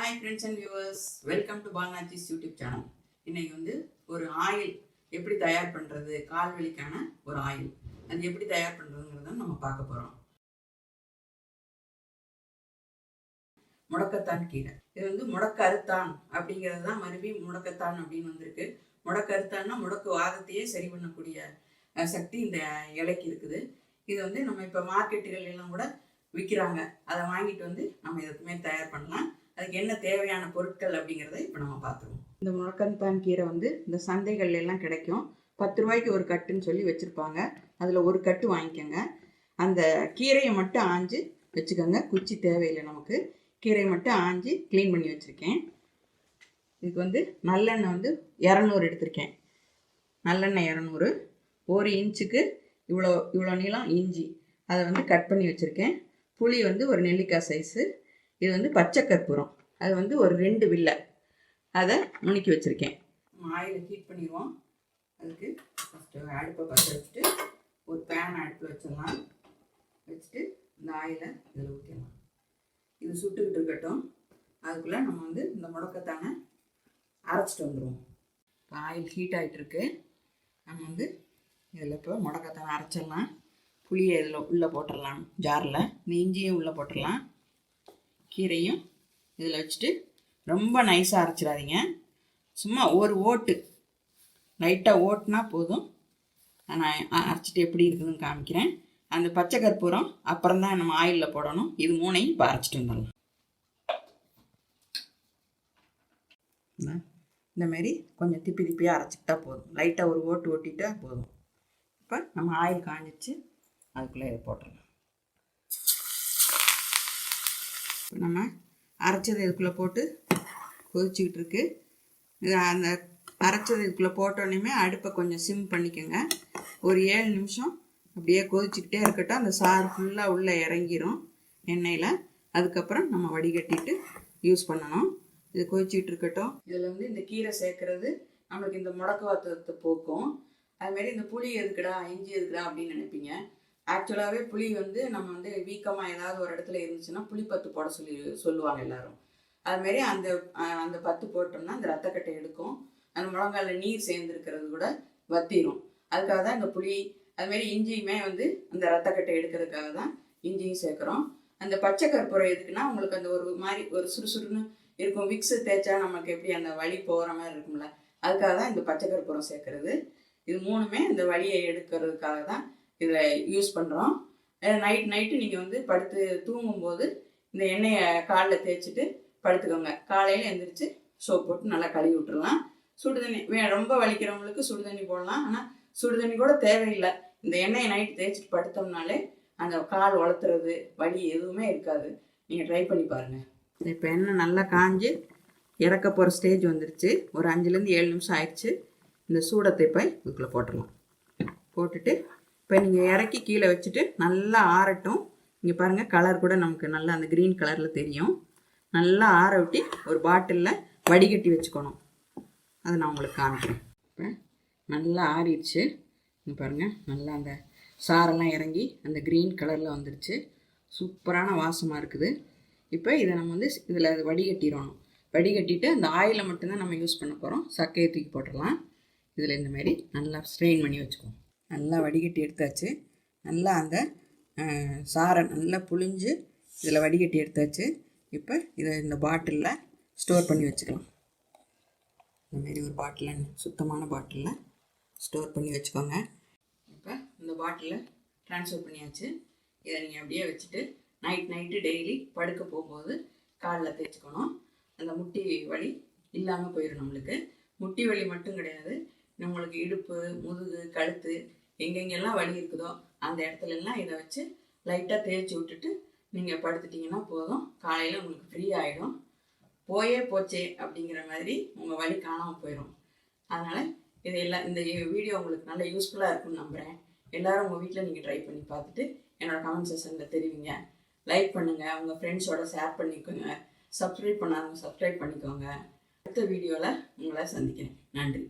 Hi friends and viewers, welcome to Balnachi's YouTube channel. இன்னைக்கு வந்து ஒரு ஆயில் எப்படி தயார் பண்றது, கால் வலிக்கான ஒரு ஆயில். அது எப்படி தயார் பண்றதுங்கறத நம்ம பார்க்க போறோம். முடக்கத்தான் கீரை. இது வந்து முடக்கருத்தான் அப்படிங்கிறது தான் மறுபடி முடக்கத்தான் அப்படின்னு வந்திருக்கு. முடக்கருத்தான்னா முடக்கு வாதத்தையே சரி பண்ணக்கூடிய சக்தி இந்த இலைக்கு இருக்குது. இது வந்து நம்ம இப்போ மார்க்கெட்டுகள் எல்லாம் கூட விற்கிறாங்க. அதை வாங்கிட்டு வந்து நம்ம எதுக்குமே தயார் பண்ணலாம். அதுக்கு என்ன தேவையான பொருட்கள் அப்படிங்கிறத இப்போ நம்ம பார்த்துருவோம். இந்த முடக்கத்தான் கீரை வந்து இந்த சந்தைகள் எல்லாம் கிடைக்கும். 10 ரூபாய்க்கு ஒரு கட்டுன்னு சொல்லி வச்சுருப்பாங்க. அதில் ஒரு கட்டு வாங்கிக்கோங்க. அந்த கீரையை மட்டும் ஆஞ்சு வச்சுக்கோங்க. குச்சி தேவையில்லை நமக்கு. கீரையை மட்டும் ஆஞ்சு க்ளீன் பண்ணி வச்சுருக்கேன். இதுக்கு வந்து நல்லெண்ணெய் வந்து 200 எடுத்திருக்கேன். நல்லெண்ணெய் 200. 1 இன்ச்சுக்கு இவ்வளோ நீளம் இஞ்சி அதை வந்து கட் பண்ணி வச்சுருக்கேன். புளி வந்து ஒரு நெல்லிக்காய் சைஸு. இது வந்து பச்சை கற்பூரம், அது வந்து ஒரு 2 வில்லை, அதை நுணுக்கி வச்சுருக்கேன். ஆயிலை ஹீட் பண்ணிடுவோம். அதுக்கு ஃபஸ்ட்டு அடுப்பை பற்ற வச்சுட்டு ஒரு பேன் அடுப்பில் வச்சிடலாம். வச்சுட்டு இந்த ஆயிலை இதில் ஊற்றிடலாம். இது சுட்டுக்கிட்டு இருக்கட்டும். அதுக்குள்ளே நம்ம வந்து இந்த முடக்கத்தானை அரைச்சிட்டு வந்துடுவோம். இப்போ ஆயில் ஹீட் ஆகிட்டுருக்கு. நம்ம வந்து இதில் இப்போ முடக்கத்தானை அரைச்சிடலாம். புளியை இதில் உள்ளே போட்டுடலாம். ஜாரில் இந்த இஞ்சியும் உள்ளே போட்டுடலாம். கீரையும் இதில் வச்சுட்டு ரொம்ப நைஸாக அரைச்சிடாதீங்க. சும்மா ஒரு ஓட்டு லைட்டாக ஓட்டுனா போதும். நான் அரைச்சிட்டு எப்படி இருக்குதுன்னு காமிக்கிறேன். அந்த பச்சை கற்பூரம் அப்புறம் தான் நம்ம ஆயிலில் போடணும். இது 3ஐயும் இப்போ அரைச்சிட்டு வந்துடலாம். இந்தமாரி கொஞ்சம் திப்பியாக அரைச்சிக்கிட்டா போதும். லைட்டாக ஒரு ஓட்டு ஓட்டிட்டா போதும். இப்போ நம்ம ஆயில் காஞ்சிச்சு. அதுக்குள்ளே இதை போட்டுடலாம். இப்போ நம்ம அரைச்சது இதுக்குள்ளே போட்டு கொதிச்சிக்கிட்டு இருக்கு. இது அந்த அரைச்சது இதுக்குள்ளே போட்டோன்னே அடுப்பை கொஞ்சம் சிம் பண்ணிக்கோங்க. ஒரு 7 நிமிஷம் அப்படியே கொதிச்சிக்கிட்டே இருக்கட்டும். அந்த சாறு ஃபுல்லாக உள்ளே இறங்கிரும் எண்ணெயில். அதுக்கப்புறம் நம்ம வடிகட்டிட்டு யூஸ் பண்ணணும். இது கொதிச்சிக்கிட்டு இருக்கட்டும். இதில் வந்து இந்த கீரை சேர்க்குறது நம்மளுக்கு இந்த முடக்குவாதத்தை போக்கும். அதுமாரி இந்த புளி எதுக்குடா, இஞ்சி எதுக்குடா அப்படின்னு நினைப்பீங்க. ஆக்சுவலாகவே புளி வந்து நம்ம வந்து வீக்கமாக ஏதாவது ஒரு இடத்துல இருந்துச்சுன்னா புளிப்பத்து போட சொல்லுவாங்க எல்லாரும். அதுமாரி அந்த பத்து போட்டோம்னா அந்த ரத்தக்கட்டை எடுக்கும். அந்த முழங்கால நீர் சேர்ந்துருக்கிறது கூட வத்திரும். அதுக்காக தான் இந்த புளி. அதுமாரி இஞ்சியுமே வந்து அந்த ரத்தக்கட்டை எடுக்கிறதுக்காக தான் இஞ்சியும் சேர்க்குறோம். அந்த பச்சை கற்பூரம் எதுக்குன்னா உங்களுக்கு அந்த ஒரு மாதிரி ஒரு சுறுசுறுன்னு இருக்கும். விக்ஸு தேய்ச்சா நமக்கு எப்படி அந்த வலி போகிற மாதிரி இருக்கும்ல, அதுக்காக தான் இந்த பச்சை கற்பூரம் சேர்க்குறது. இது 3மே இந்த வலியை எடுக்கிறதுக்காக தான் இதில் யூஸ் பண்ணுறோம். நைட்டு நீங்கள் வந்து படுத்து தூங்கும்போது இந்த எண்ணெயை காலில் தேய்ச்சிட்டு படுத்துக்கோங்க. காலையில் எழுந்திரிச்சு சோப் போட்டு நல்லா கழுவி விட்டுடலாம். சுடுதண்ணி ரொம்ப வலிக்கிறவங்களுக்கு சுடுதண்ணி போடலாம். ஆனால் சுடுதண்ணி கூட தேவையில்லை. இந்த எண்ணெயை நைட்டு தேய்ச்சிட்டு படுத்தோம்னாலே அந்த கால் வளர்த்துறது வலி எதுவுமே இருக்காது. நீங்கள் ட்ரை பண்ணி பாருங்கள். இப்போ எண்ணெய் நல்லா காஞ்சி இறக்க போகிற ஸ்டேஜ் வந்துருச்சு. ஒரு 5லேருந்து 7 நிமிஷம் ஆயிடுச்சு. இந்த சூடத்தை போய் இதுக்குள்ளே போட்டுடலாம். போட்டுட்டு இப்போ நீங்கள் இறக்கி கீழே வச்சுட்டு நல்லா ஆறட்டும். இங்கே பாருங்கள், கலர் கூட நமக்கு நல்லா அந்த க்ரீன் கலரில் தெரியும். நல்லா ஆற விட்டு ஒரு பாட்டிலில் வடிகட்டி வச்சுக்கணும். அதை நான் உங்களுக்கு காமிக்கிறேன். இப்போ நல்லா ஆறிடுச்சு. இங்கே பாருங்கள், நல்லா அந்த சாரெல்லாம் இறங்கி அந்த க்ரீன் கலரில் வந்துருச்சு. சூப்பரான வாசமாக இருக்குது. இப்போ இதை நம்ம வந்து இதில் வடிகட்டிடணும். வடிகட்டிட்டு அந்த ஆயிலை மட்டும்தான் நம்ம யூஸ் பண்ண போகிறோம். சக்கையை தூக்கி போட்டுடலாம். இதில் இந்தமாரி நல்லா ஸ்ட்ரெயின் பண்ணி வச்சுக்குவோம். நல்லா வடிகட்டி எடுத்தாச்சு. நல்லா அந்த சாரை நல்லா புழிஞ்சு இதில் வடிகட்டி எடுத்தாச்சு. இப்போ இதை இந்த பாட்டிலில் ஸ்டோர் பண்ணி வச்சுக்கலாம். இந்தமாரி ஒரு பாட்டிலில், சுத்தமான பாட்டிலில் ஸ்டோர் பண்ணி வச்சுக்கோங்க. இப்போ இந்த பாட்டிலில் ட்ரான்ஸ்ஃபர் பண்ணியாச்சு. இதை நீங்கள் அப்படியே வச்சுட்டு நைட்டு டெய்லி படுக்க போகும்போது காலில் தேய்ச்சிக்கணும். அந்த முட்டி வலி இல்லாமல் போயிடும். நம்மளுக்கு முட்டி வலி மட்டும் கிடையாது, நம்மளுக்கு இடுப்பு, முதுகு, கழுத்து எங்கெங்கெல்லாம் வலி இருக்குதோ அந்த இடத்துலலாம் இதை வச்சு லைட்டாக தேய்ச்சி விட்டுட்டு நீங்கள் படுத்துட்டிங்கன்னா போதும். காலையில் உங்களுக்கு ஃப்ரீ ஆகிடும். போச்சே அப்படிங்கிற மாதிரி உங்கள் வலி காணாமல் போயிடும். அதனால் இந்த வீடியோ உங்களுக்கு நல்ல யூஸ்ஃபுல்லாக இருக்குன்னு நம்புகிறேன். எல்லோரும் உங்கள் வீட்டில் நீங்கள் ட்ரை பண்ணி பார்த்துட்டு என்னோடய கமெண்ட் செக்ஷனில் தெரிவிங்க. லைக் பண்ணுங்கள், உங்கள் ஃப்ரெண்ட்ஸோட ஷேர் பண்ணிக்கோங்க. சப்ஸ்கிரைப் பண்ணாதவங்க சப்ஸ்கிரைப் பண்ணிக்கோங்க. அடுத்த வீடியோவில் உங்களை சந்திக்கிறேன். நன்றி.